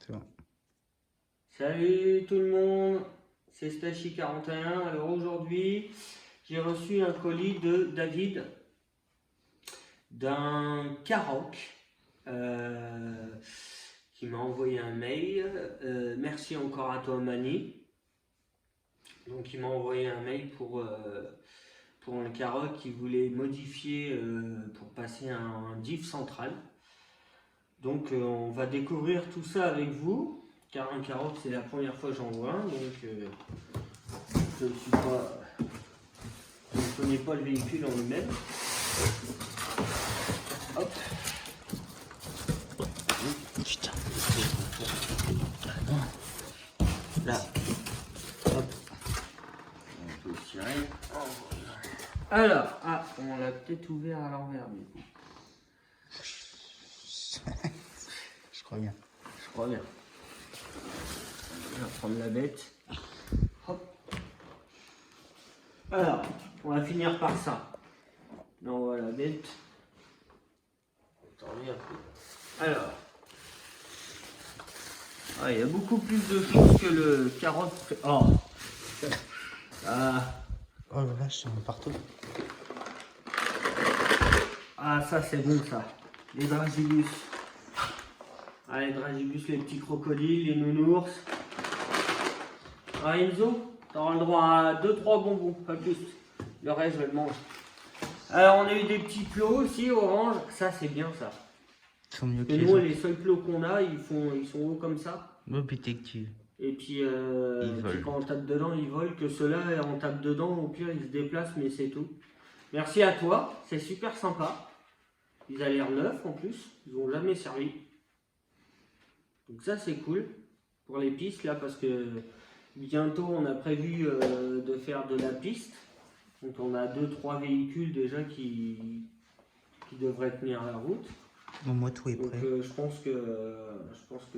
C'est bon. Salut tout le monde, c'est Stachi41. Alors aujourd'hui, j'ai reçu un colis de David d'un Caroc qui m'a envoyé un mail. Merci encore à toi Mani. Donc il m'a envoyé un mail pour un Caroc qui voulait modifier pour passer un diff central. Donc on va découvrir tout ça avec vous. Car un Caroc c'est la première fois que j'en vois un, donc je ne connais pas le véhicule en lui-même. Hop. Putain. Là. Hop. On peut tirer. Alors, on l'a peut-être ouvert à l'envers du coup. Je crois bien. Je crois bien. On va prendre la bête. Hop. Alors, on va finir par ça. Là, on voit la bête. Attendez un peu. Alors. Il y a beaucoup plus de choses que le Caroc. Oh. Oh la vache, c'est partout. Ça c'est bon ça. Les dragibus. Les dragibus, les petits crocodiles, les nounours. Enzo, t'auras le droit à 2-3 bonbons, pas plus. Le reste, je le mange. Alors, on a eu des petits plots aussi, orange. Ça, c'est bien ça. Ils sont mieux que Et les nous, autres. les seuls plots qu'on a, ils sont hauts comme ça. Oh putain que tu... Et puis, volent. quand on tape dedans, ils volent. Que ceux-là, on tape dedans, au pire, ils se déplacent, mais c'est tout. Merci à toi, c'est super sympa. Ils ont l'air neufs en plus, ils n'ont jamais servi. Donc ça, c'est cool pour les pistes là, parce que bientôt, on a prévu de faire de la piste. Donc on a 2-3 véhicules déjà qui devraient tenir la route. Bon, moi tout est Donc prêt. je pense que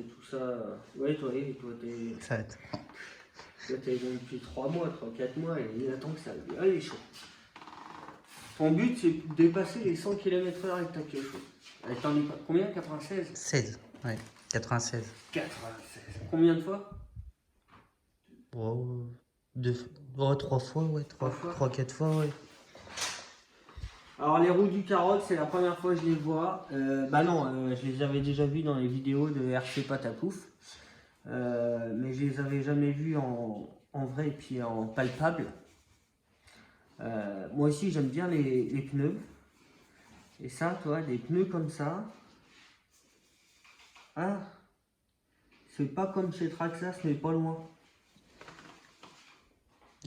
tout ça. Ouais, toi t'es. Ça va être. Toi t'es venu depuis 3 mois, 3-4 mois et il attend que ça. Allez, chaud. Ton but c'est de dépasser les 100 km/h avec ta queue. T'en es pas combien? 96? 16. Ouais. 96. 96. Combien de fois? Oh, trois fois, ouais. Trois, quatre fois, ouais. Alors les roues du Caroc, c'est la première fois que je les vois. Je les avais déjà vues dans les vidéos de RC Patapouf. Mais je les avais jamais vues en vrai et puis en palpable. Moi aussi j'aime bien les pneus. Et ça, toi, des pneus comme ça. C'est pas comme chez Traxxas, mais pas loin.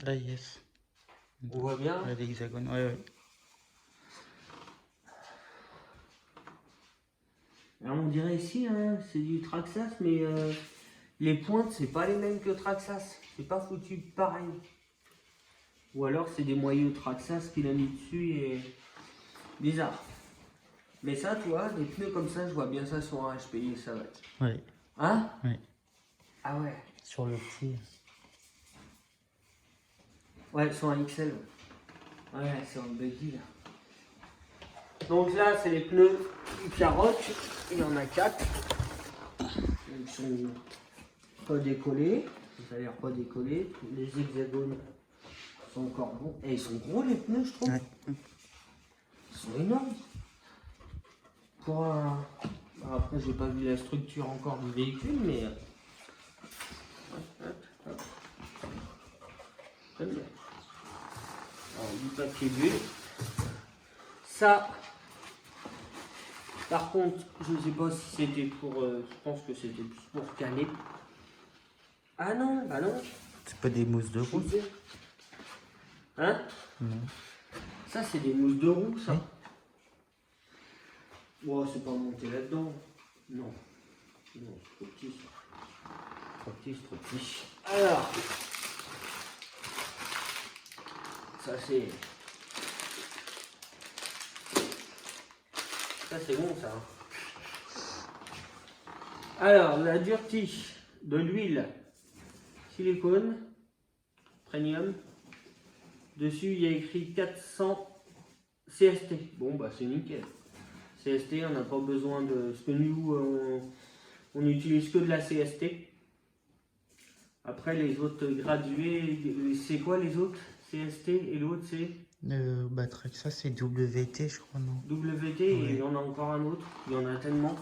Ah, yes. On voit bien. Ouais, l'hexagone, ouais. Alors on dirait ici, hein, c'est du Traxxas, mais les pointes, c'est pas les mêmes que Traxxas. C'est pas foutu pareil. Ou alors c'est des moyeux Traxxas qu'il a mis dessus et bizarre. Mais ça, tu vois, des pneus comme ça, je vois bien ça sur un HPI, ça va être. Ouais. Hein? Ouais. Ah ouais. Sur le petit. Ouais, sur un XL. Ouais, c'est un buggy là. Donc là, c'est les pneus du Caroc. Il y en a 4. Ils sont pas décollés. Ça a l'air pas décollé. Les hexagones sont encore bons. Et ils sont gros les pneus, je trouve. Ouais. Ils sont énormes. Pour un... Après, j'ai pas vu la structure encore du véhicule, mais... J'aime bien. Alors, du papier bulle. Ça, par contre, je ne sais pas si c'était pour... je pense que c'était plus pour caler. Ah non, bah non. C'est pas des mousses de roue? Hein? Non. Ça, c'est des mousses de roue, ça. Oui. Oh, c'est pas monté là-dedans. Non. Non, c'est trop petit, ça. Trop petit, c'est trop petit. Alors. Ça, c'est... Ça, c'est bon, ça. Alors, la Durty, de l'huile silicone premium. Dessus, il y a écrit 400 CST. Bon, bah, c'est nickel. CST, on n'a pas besoin de... Parce que nous, On n'utilise que de la CST. Après, les autres gradués, c'est quoi les autres? CST et l'autre, c'est Batraxa, c'est WT, je crois, non? WT, et Ouais. il y en a encore un autre. Il y en a tellement.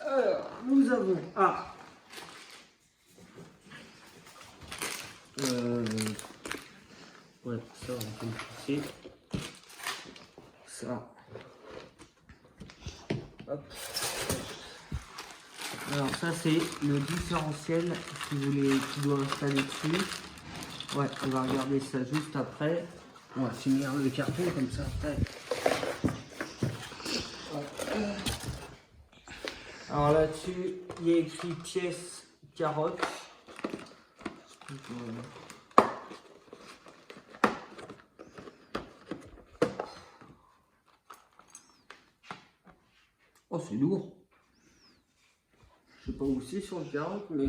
Alors, nous avons... Ah ouais, ça, on peut le fixer. Ça. Hop. Alors ça c'est le différentiel qui doit installer dessus. Ouais, on va regarder ça juste après. On va finir le carton comme ça après. Ouais. Alors là-dessus, il y a écrit pièce carotte. Oh, c'est lourd. Je sais pas où c'est sur le carotte, mais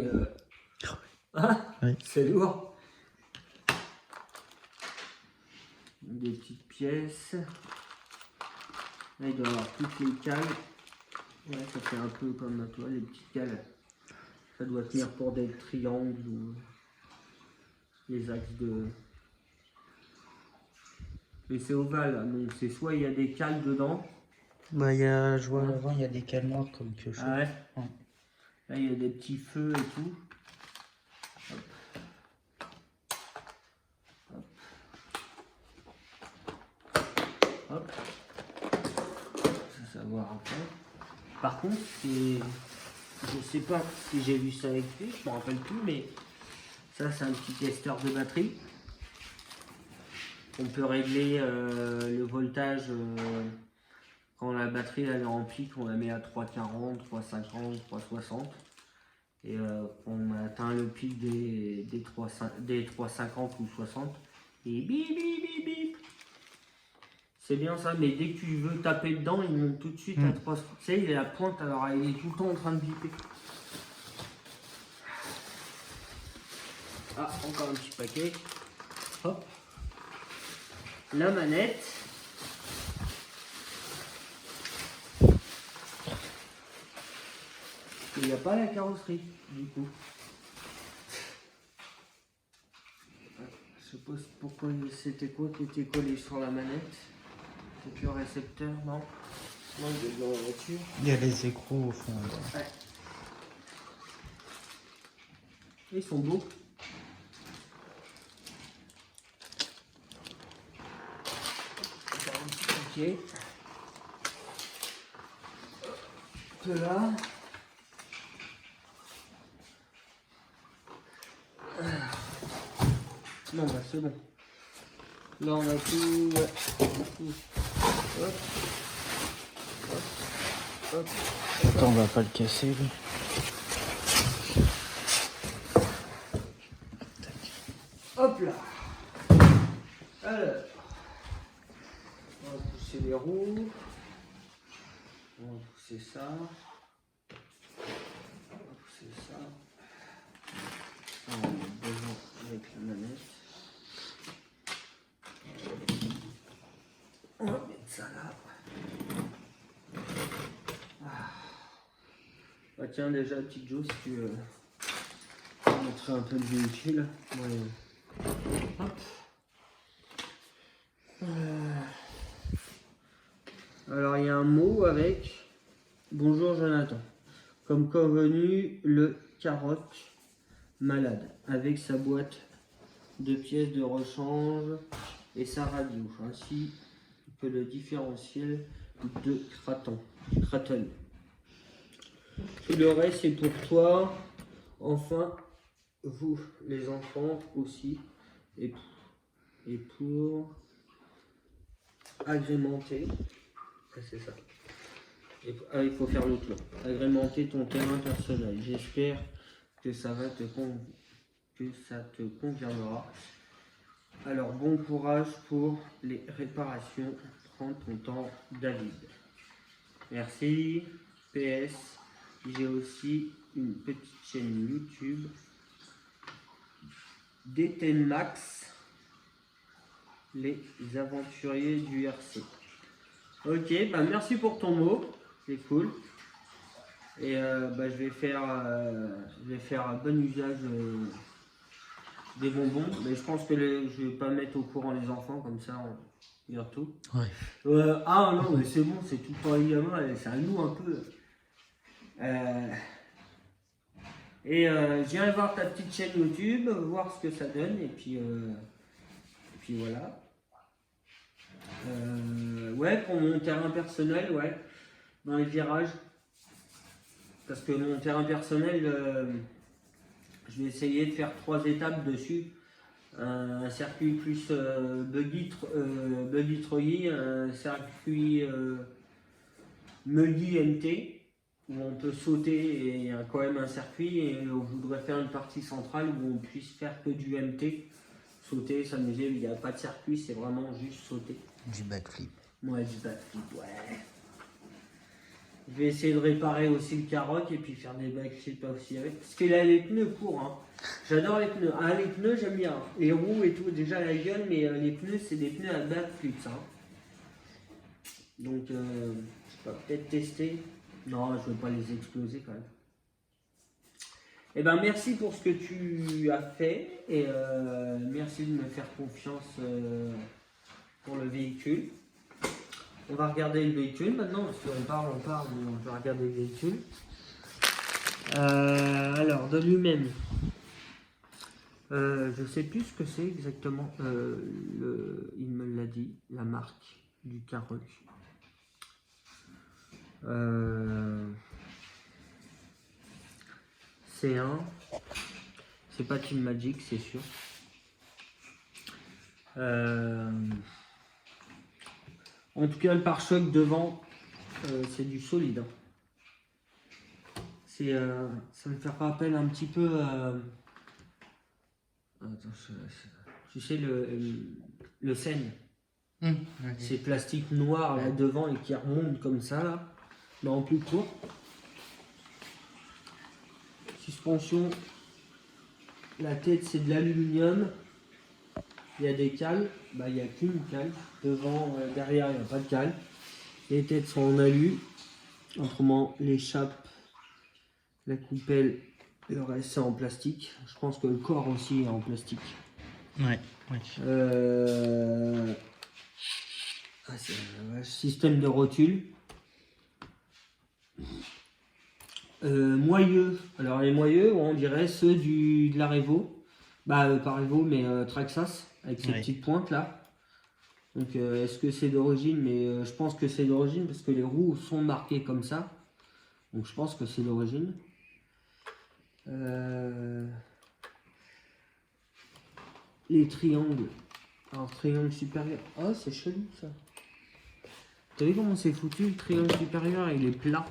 Oui. c'est lourd. Des petites pièces. Là, il doit y avoir toutes les cales. Ouais, ça fait un peu comme toi, les petites cales. Ça doit tenir pour des triangles ou les axes de... Mais c'est ovale, hein, donc c'est soit il y a des cales dedans. Bah, je vois à l'avant, il y a des cales noires comme que je. Ah ouais. Ouais. Là, il y a des petits feux et tout. Hop. Hop. Hop. Ça savoir un peu. Par contre, je sais pas si j'ai vu ça avec lui, je me rappelle plus, mais ça c'est un petit testeur de batterie. On peut régler le voltage quand la batterie elle est remplie, qu'on la met à 3,40, 3,50, 3,60. Et on atteint le pic des 3,50 ou 60. Et bip bip bip bip. C'est bien ça, mais dès que tu veux taper dedans, il monte tout de suite à 3. Tu sais, il est à la pointe, alors il est tout le temps en train de biper. Ah, encore un petit paquet. Hop. La manette. Il n'y a pas la carrosserie, du coup. Je sais pas pourquoi c'était quoi qui était collé sur la manette. C'est le récepteur, non? Non, il est dans la voiture. Il y a les écrous au fond. Ouais. Ils sont beaux. Encore un petit paquet. De là. Non, bah c'est bon. Là, on a tout. Ouais. Tout. Hop. Hop. Hop. Attends, on va pas le casser, lui. Hop là. Alors. On va pousser les roues. On va pousser ça. On va pousser ça. Ça, on a besoin avec la manette. On va mettre ça là. Ah. Bah tiens, déjà, petite Jo, si tu veux montrer un peu le véhicule. Ouais. Hop. Alors, il y a un mot avec « Bonjour Jonathan ». Comme convenu, le carotte malade, avec sa boîte de pièces de rechange et sa radio, ainsi que le différentiel de Kraton. Tout le reste est pour toi, enfin, vous, les enfants aussi, et pour agrémenter, c'est ça. Il faut faire le tour. Agrémenter ton terrain personnel. J'espère que ça te conviendra. Alors bon courage pour les réparations. Prends ton temps, David. Merci. PS. J'ai aussi une petite chaîne YouTube. DTN Max. Les aventuriers du RC. Ok, bah merci pour ton mot. C'est cool. Et je vais faire bon usage des bonbons. Mais je pense que je vais pas mettre au courant les enfants, comme ça on vire tout. Ouais. Ah non, mais c'est bon, c'est tout le temps les gamins, c'est à nous un peu. J'irai voir ta petite chaîne YouTube, voir ce que ça donne, et puis voilà. Ouais, pour mon terrain personnel, ouais, dans les virages. Parce que mon terrain personnel, je vais essayer de faire 3 étapes dessus. Un circuit plus buggy troggy, un circuit muggy MT, où on peut sauter et il y a quand même un circuit, et on voudrait faire une partie centrale où on puisse faire que du MT, sauter, s'amuser, il n'y a pas de circuit, c'est vraiment juste sauter. Du backflip. Ouais, du backflip, ouais. Je vais essayer de réparer aussi le Karoq et puis faire des backflips aussi avec. Parce qu'il a les pneus courts, hein. J'adore les pneus. Ah, les pneus, j'aime bien. Les roues et tout, déjà la gueule, mais les pneus, c'est des pneus à backflips, hein. Donc, je vais peut-être tester. Non, je ne vais pas les exploser quand même. Eh ben, merci pour ce que tu as fait et merci de me faire confiance pour le véhicule. On va regarder le véhicule maintenant, parce qu'on parle, mais on va regarder le véhicule. Alors, de lui-même, je sais plus ce que c'est exactement. Il me l'a dit, la marque du Karoq. C'est pas Team Magic, c'est sûr. En tout cas, le pare-choc devant, c'est du solide. Hein. Ça me fait rappeler un petit peu. Attends, tu sais, le Seine. Ouais. C'est plastique noir là devant et qui remonte comme ça, là, mais en plus court. Suspension, la tête c'est de l'aluminium. Il y a des cales, il n'y a qu'une cale. Devant, derrière, il n'y a pas de cale. Les têtes sont en alu. Autrement, l'échappe, la coupelle, le reste c'est en plastique. Je pense que le corps aussi est en plastique. Ouais. C'est un système de rotule. Moyeux. Alors les moyeux, on dirait ceux de la Revo. Pas Revo, mais Traxxas, avec ces petites pointes là. Donc est-ce que c'est d'origine? Mais je pense que c'est d'origine parce que les roues sont marquées comme ça. Donc je pense que c'est d'origine. Les triangles. Alors triangle supérieur. Oh, c'est chelou ça. T'as vu comment c'est foutu? Le triangle supérieur, il est plat.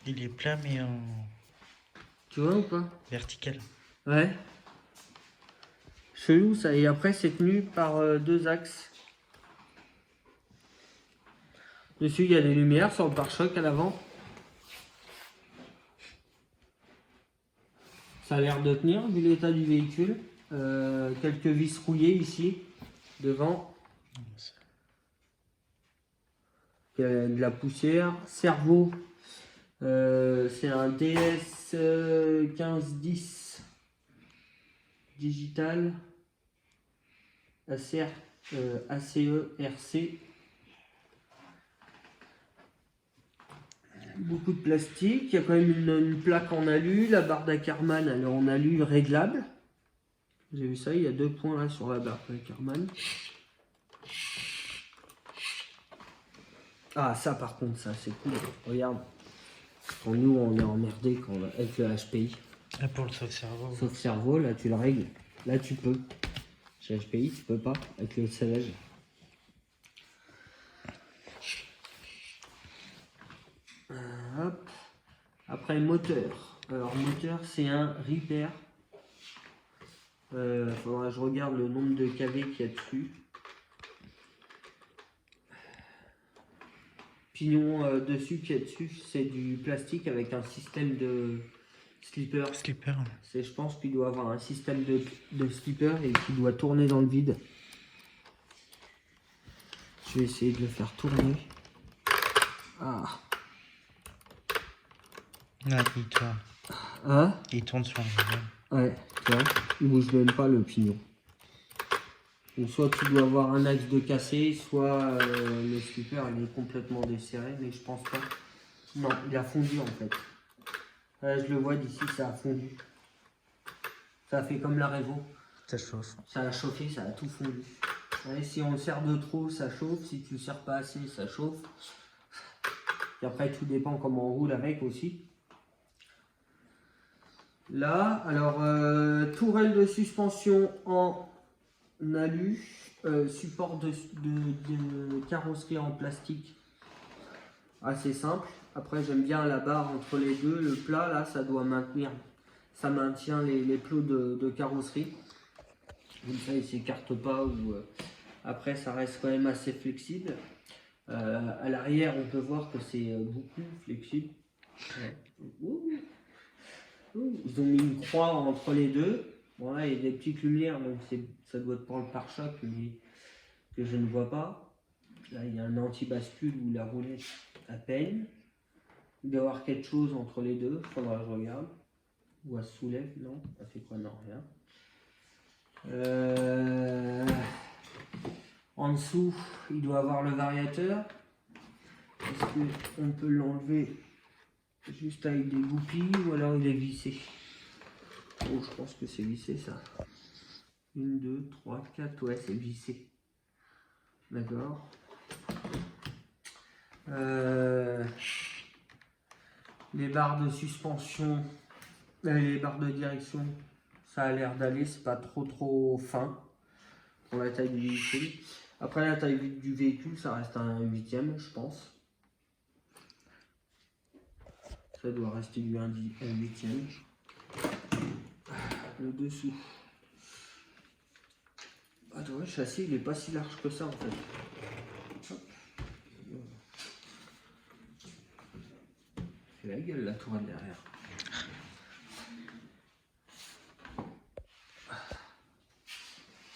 Il est plat mais en Tu vois ou pas? vertical. Ouais. Chelou ça. Et après c'est tenu par 2 axes. Dessus il y a des lumières sur le pare-choc à l'avant. Ça a l'air de tenir vu l'état du véhicule. Quelques vis rouillées ici, devant. Il y a de la poussière. Cerveau, c'est un DS 1510 digital. ACE RC. Beaucoup de plastique. Il y a quand même une plaque en alu. La barre d'Ackerman, elle est en alu réglable. J'ai vu ça, il y a 2 points là sur la barre d'Ackerman. Ah, ça par contre, ça c'est cool. Regarde. Quand nous on est emmerdé avec le HPI. Ah, pour le sauve-cerveau. Sauve-cerveau, là tu le règles. Là tu peux. Chez HPI, tu peux pas avec le salage. Hop. Après moteur. Alors moteur c'est un Reaper. Faudra que je regarde le nombre de kV qu'il y a dessus. Pignon dessus qu'il y a dessus, c'est du plastique avec un système de slipper. Je pense qu'il doit avoir un système de slipper et qu'il doit tourner dans le vide. Je vais essayer de le faire tourner. Ah. Ouais, il tourne. Hein? Il tourne sur le modèle. Ouais, tu vois, il bouge même pas le pignon. Donc soit tu dois avoir un axe de cassé, soit le slipper il est complètement desserré, mais je pense pas. Non, il a fondu en fait. Je le vois d'ici, ça a fondu. Ça a fait comme la Revo. Ça chauffe. Ça a chauffé, ça a tout fondu. Ouais, si on le serre de trop, ça chauffe. Si tu le serres pas assez, ça chauffe. Et après, tout dépend comment on roule avec aussi. Là, alors, tourelle de suspension en alu, support de carrosserie en plastique, assez simple. Après, j'aime bien la barre entre les deux. Le plat, là, ça doit maintenir. Ça maintient les plots de carrosserie. Comme ça, il ne s'écarte pas. Après, ça reste quand même assez flexible. À l'arrière, on peut voir que c'est beaucoup flexible. Ouais. Ils ont mis une croix entre les deux. Bon, là, il y a des petites lumières, donc ça doit être pour le pare-choc, mais que je ne vois pas. Là, il y a un anti-bascule où la roulette à peine. Il doit y avoir quelque chose entre les deux. Il faudra que je regarde. Ou elle se soulève, non? Elle fait quoi? Non, rien. En dessous, il doit avoir le variateur. Est-ce qu'on peut l'enlever juste avec des goupilles ou alors il est vissé? Oh, je pense que c'est vissé ça. 1, 2, 3, 4, ouais, c'est vissé. D'accord. Les barres de suspension, les barres de direction, ça a l'air d'aller, c'est pas trop fin pour la taille du véhicule. Après la taille du véhicule, ça reste un 8e, je pense. Ça doit rester du 8e. Le dessous. Attends, le châssis il est pas si large que ça en fait. Hop. C'est la gueule la tourelle derrière.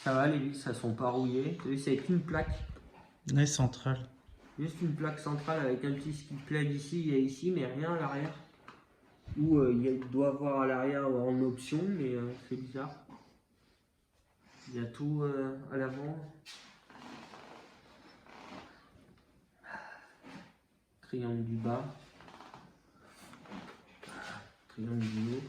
Ça va, les vis, ça sont pas rouillées. C'est qu'une plaque. Ouais, centrale. Juste une plaque centrale avec un petit skid plate ici, il y a ici, mais rien à l'arrière. Ou il doit avoir à l'arrière en option, mais c'est bizarre. Il y a tout à l'avant. Triangle du bas. Triangle du haut.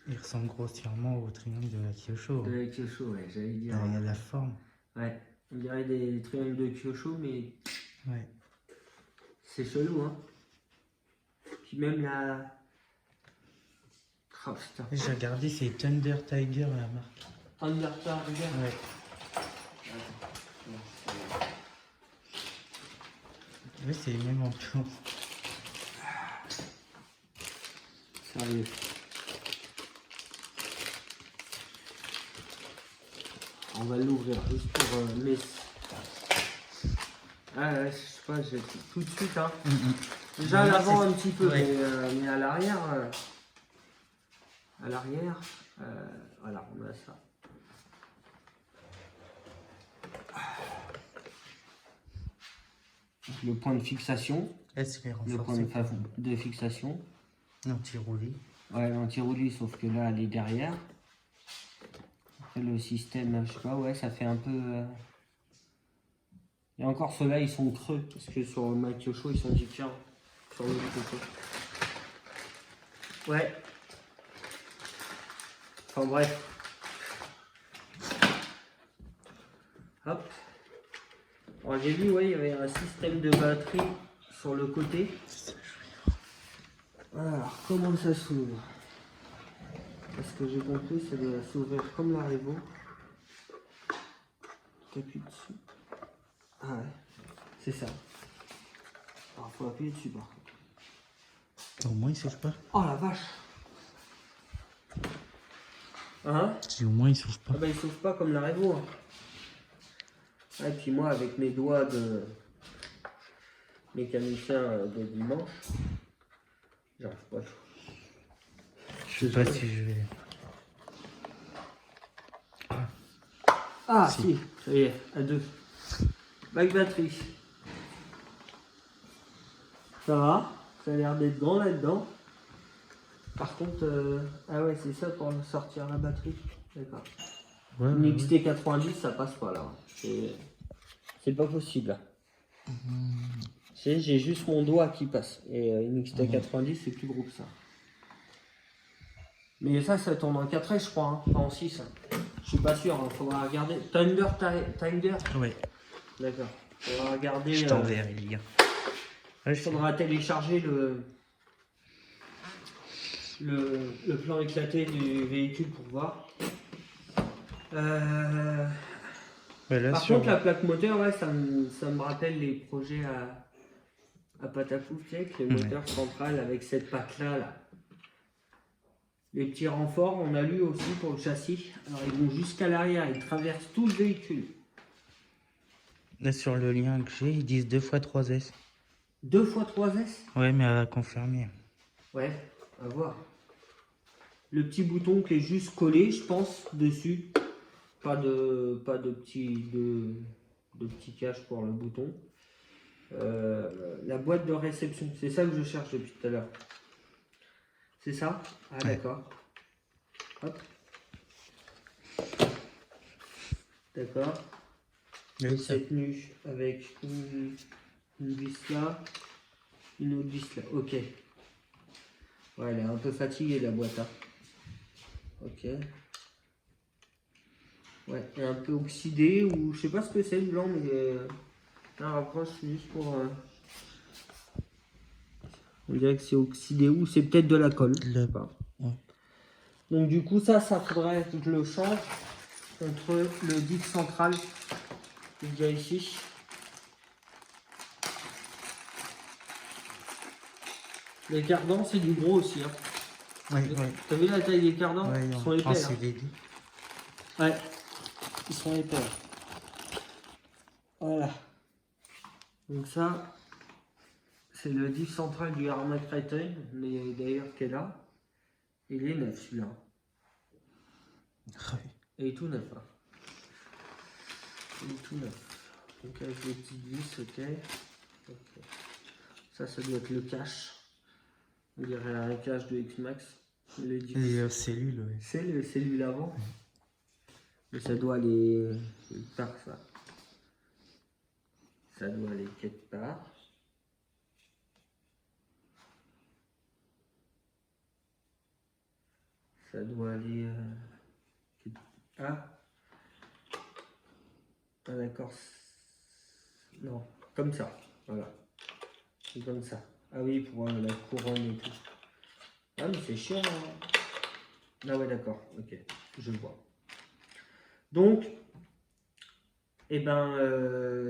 Il ressemble grossièrement au triangle de la Kyosho. De la Kyosho, ouais, j'allais dire. Il y a la forme. Ouais, on dirait des triangles de Kyosho, mais Ouais. c'est chelou, hein. Puis même la... Oh putain. J'ai regardé, c'est Thunder Tiger la marque. Thunder Tiger. Ouais. Oui, c'est même en plan. Sérieux. On va l'ouvrir juste pour mes... Ah ouais, je sais pas, j'ai tout de suite, hein. Déjà à l'avant un petit peu, ouais. mais à l'arrière... voilà, on a ça. Le point de fixation. Est-ce les Le point renforcer? de fixation. Anti-roulis. Ouais, l'anti-roulis, sauf que là, elle est derrière. Après, le système, je sais pas, ouais, ça fait un peu... Et encore, ceux-là, ils sont creux, parce que sur ma Kyosho, ils sont différents. Sur le côté. Ouais. Enfin, bref. Hop. Alors, j'ai vu, ouais, il y avait un système de batterie sur le côté. Alors, comment ça s'ouvre? Parce que j'ai compris, ça doit s'ouvrir comme la Revo. T'appuies dessus. Ah ouais, c'est ça. Alors, faut appuyer dessus, par contre. Au moins, il s'ouvre pas. Oh la vache! Hein? Si au moins, il s'ouvre pas. Ah bah, il s'ouvre pas comme la Revo. Hein. Ah, et puis moi, avec mes doigts de mécanicien de dimanche, j'arrive pas. Je sais pas si je vais. Ah si, ça y est, à 2. Back batterie. Ça va? Ça a l'air d'être grand là-dedans. Par contre, ah ouais, c'est ça pour sortir la batterie. D'accord. Ouais, Une ouais, ouais. XT90, ça passe pas là. C'est pas possible. J'ai juste mon doigt qui passe. Et une XT90, c'est plus gros que ça. Mais ça tourne en 4S, je crois, hein, pas en 6. Hein. Je suis pas sûr, il faudra regarder. Thunder. Ouais, D'accord. Faudra regarder. je t'enverrai le lien. Ouais, Il faudra télécharger le plan éclaté du véhicule pour voir. Ouais, là, Par contre, la plaque moteur, ouais, ça me rappelle les projets à Patapou, tu sais, avec les moteurs centrales avec cette patte-là. Là. Les petits renforts, on a lu aussi pour le châssis. Alors, ils vont jusqu'à l'arrière, ils traversent tout le véhicule. Là, sur le lien que j'ai, ils disent 2 x 3S. 2 x 3S? Ouais, mais à confirmer. Ouais, à voir. Le petit bouton qui est juste collé, je pense, dessus. Pas de petit cache pour le bouton. La boîte de réception, c'est ça que je cherche depuis tout à l'heure. C'est ça? Ah Ouais. d'accord. Hop. D'accord. Oui, ça. C'est tenu avec une vis là, une autre vis là. Ok. Ouais, elle est un peu fatiguée la boîte. Hein. Ok. Ouais, elle est un peu oxydée ou je sais pas ce que c'est le blanc, mais un rapproche juste pour. On dirait que c'est oxydé ou c'est peut-être de la colle. Je sais pas. Ouais. Donc du coup ça faudrait que je le change contre le diff central qui est déjà ici. Les cardans c'est du gros aussi. Hein. Ouais, ouais. T'as vu la taille des cardans? Ouais, Ils sont épais. en Hein. CVD. Ouais, ils sont épais. Voilà. Donc ça, c'est le diff central du Harman Keitel, mais d'ailleurs qui est là. Il est neuf celui-là. Ouais. Il est tout neuf. Hein. Il est tout neuf. Donc avec les petites vis, ok. Ok. Ça doit être le cache. On dirait un cache de X-Max. Et cellule, ouais. C'est le cellule avant. Mais ça doit aller par ça. Ça doit aller quelque part. Ça doit aller. Ah. Ah d'accord. Non, comme ça. Voilà. C'est comme ça. Ah oui, pour la couronne et tout. Ah mais c'est chiant. Hein. Ah ouais d'accord. Ok. Je vois. Donc. Eh ben,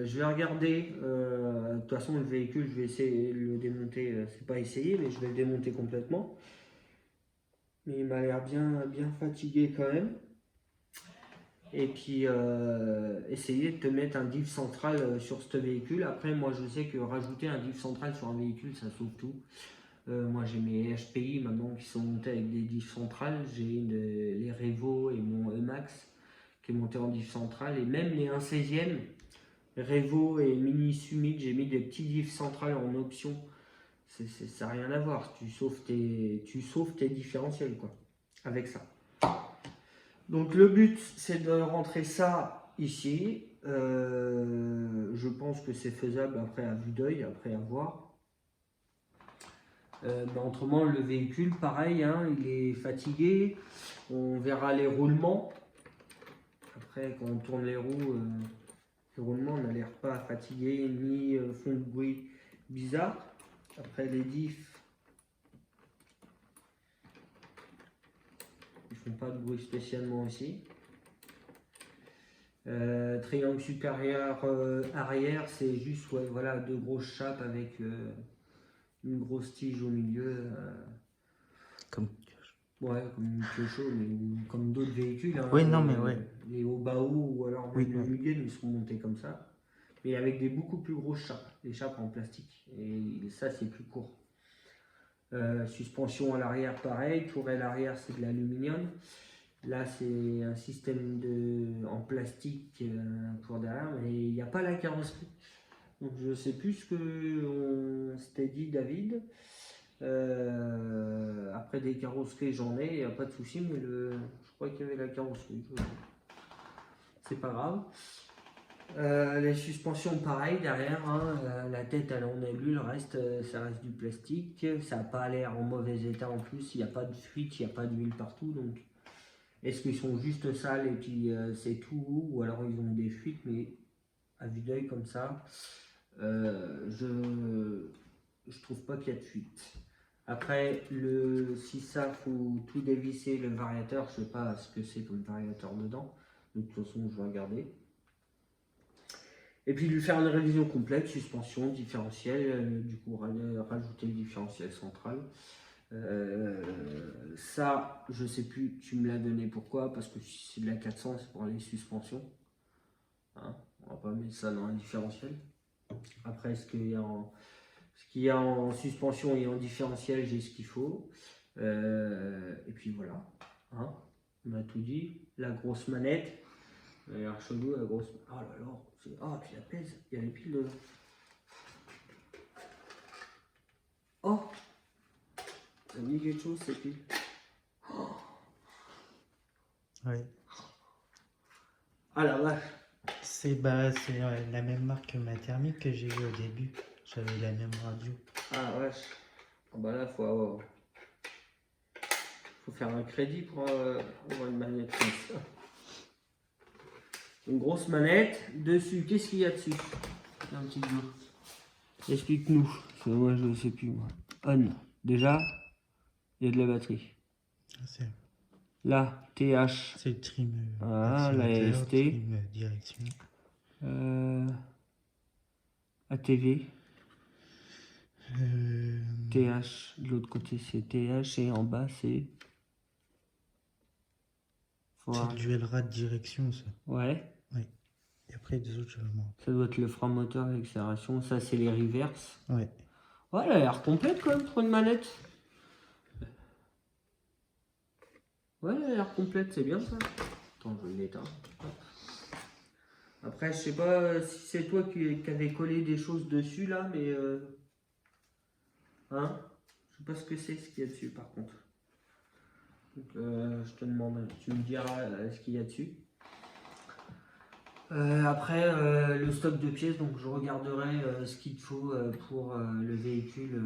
je vais regarder. De toute façon, le véhicule, je vais essayer de le démonter. C'est pas essayer, mais je vais le démonter complètement. Mais il m'a l'air bien fatigué quand même. Et puis, essayer de te mettre un diff central sur ce véhicule. Après, moi, je sais que rajouter un diff central sur un véhicule, ça sauve tout. Moi, j'ai mes HPI maintenant qui sont montés avec des diffs centrales. J'ai les Revo et mon Emax qui est monté en diff central. Et même les 1/16e. Revo et Mini Summit, j'ai mis des petits diffs centrales en option. Ça n'a rien à voir. Tu sauves tes différentiels quoi, avec ça. Donc le but, c'est de rentrer ça ici. Je pense que c'est faisable après à vue d'œil, après à voir. Mais autrement, le véhicule, pareil, hein, il est fatigué. On verra les roulements. Après, quand on tourne les roues... Les roulements n'a l'air pas fatigué ni font de bruit bizarre. Après les diffs, ils font pas de bruit spécialement aussi. Triangle supérieur arrière, c'est juste ouais, voilà, deux grosses chapes avec une grosse tige au milieu. Comme... Ouais, comme une piocho, mais comme d'autres véhicules. Hein, Oui, non, mais ouais. Les Obao ou alors Oui, même le Mugen, ils sont montés comme ça. Mais avec des beaucoup plus grosses chapes, des chapes en plastique. Et ça, c'est plus court. Suspension à l'arrière, pareil. Tourelle arrière, c'est de l'aluminium. Là, c'est un système en plastique pour derrière, mais il n'y a pas la carrosserie. Donc je sais plus ce que on s'était dit, David. Après des carrosseries, j'en ai, il n'y a pas de souci, mais je crois qu'il y avait la carrosserie. C'est pas grave. Les suspensions, pareil, derrière, hein, la tête elle en est lu, le reste, ça reste du plastique. Ça n'a pas l'air en mauvais état en plus, il n'y a pas de fuite, il n'y a pas d'huile partout. Donc, est-ce qu'ils sont juste sales et puis c'est tout, ou alors ils ont des fuites, mais à vue d'œil comme ça, je trouve pas qu'il y a de fuite. Après, si ça, faut tout dévisser le variateur, je sais pas ce que c'est comme variateur dedans. De toute façon, je vais regarder. Et puis lui faire une révision complète, suspension, différentiel, du coup rajouter le différentiel central. Ça, je sais plus, tu me l'as donné pourquoi, parce que si c'est de la 400, c'est pour les suspensions. Hein, on va pas mettre ça dans un différentiel. Après, ce qu'il y a en suspension et en différentiel, j'ai ce qu'il faut. Et puis voilà, hein, on a tout dit. La grosse manette, elle a l'air chelou, la grosse. Oh là là, oh, puis la pèse, il y a les piles dedans. Oh, ça me dit quelque chose ces piles. Oh. Ouais. Ah la vache. C'est la même marque que ma thermique que j'ai eu au début. J'avais la même radio. Ah vache. Oh, bah là, faut faire un crédit pour avoir une manette comme ça. Une grosse manette. Dessus, qu'est-ce qu'il y a dessus? Un petit bout. Explique-nous. Moi, je ne sais plus. Moi. On. Déjà, il y a de la batterie. Là, TH. C'est le trim. Ah, la ST. Trim direction. ATV. TH. De l'autre côté, c'est TH. Et en bas, c'est. C'est le dual rad direction, ça. Ouais. Ouais. Et après, les autres, je m'en. Ça doit être le frein moteur, l'accélération. Ça, c'est les reverse. Ouais. Ouais, elle a l'air complète quand même pour une manette. Ouais, elle a l'air complète, c'est bien ça. Attends, je vais l'éteindre. Après, je sais pas si c'est toi qui avais collé des choses dessus là, mais. Hein? Je sais pas ce que c'est ce qu'il y a dessus par contre. Donc, je te demande, tu me diras ce qu'il y a dessus. Après, le stock de pièces, donc je regarderai ce qu'il te faut pour le véhicule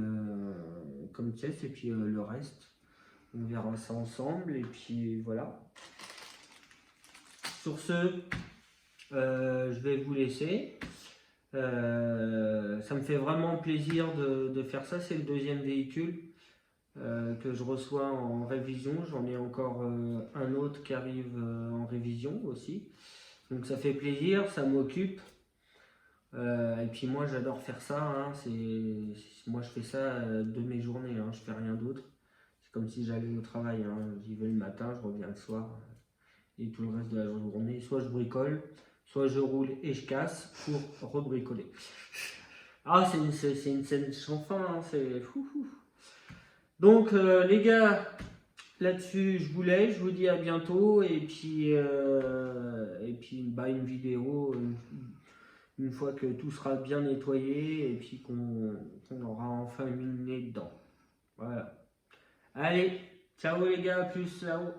comme pièce et puis le reste. On verra ça ensemble et puis voilà. Sur ce, je vais vous laisser. Ça me fait vraiment plaisir de faire ça. C'est le deuxième véhicule que je reçois en révision. J'en ai encore un autre qui arrive en révision aussi. Donc ça fait plaisir, ça m'occupe. Et puis moi j'adore faire ça. Hein. Moi je fais ça de mes journées. Hein. Je fais rien d'autre. C'est comme si j'allais au travail. Hein. J'y vais le matin, je reviens le soir. Et tout le reste de la journée, soit je bricole, soit je roule et je casse pour rebricoler. Ah, c'est une scène sans fin, hein, c'est fou. Donc, les gars, là-dessus, je vous dis à bientôt. Et puis une vidéo, une fois que tout sera bien nettoyé et puis qu'on aura enfin mis le nez dedans. Voilà. Allez, ciao les gars, à plus, ciao.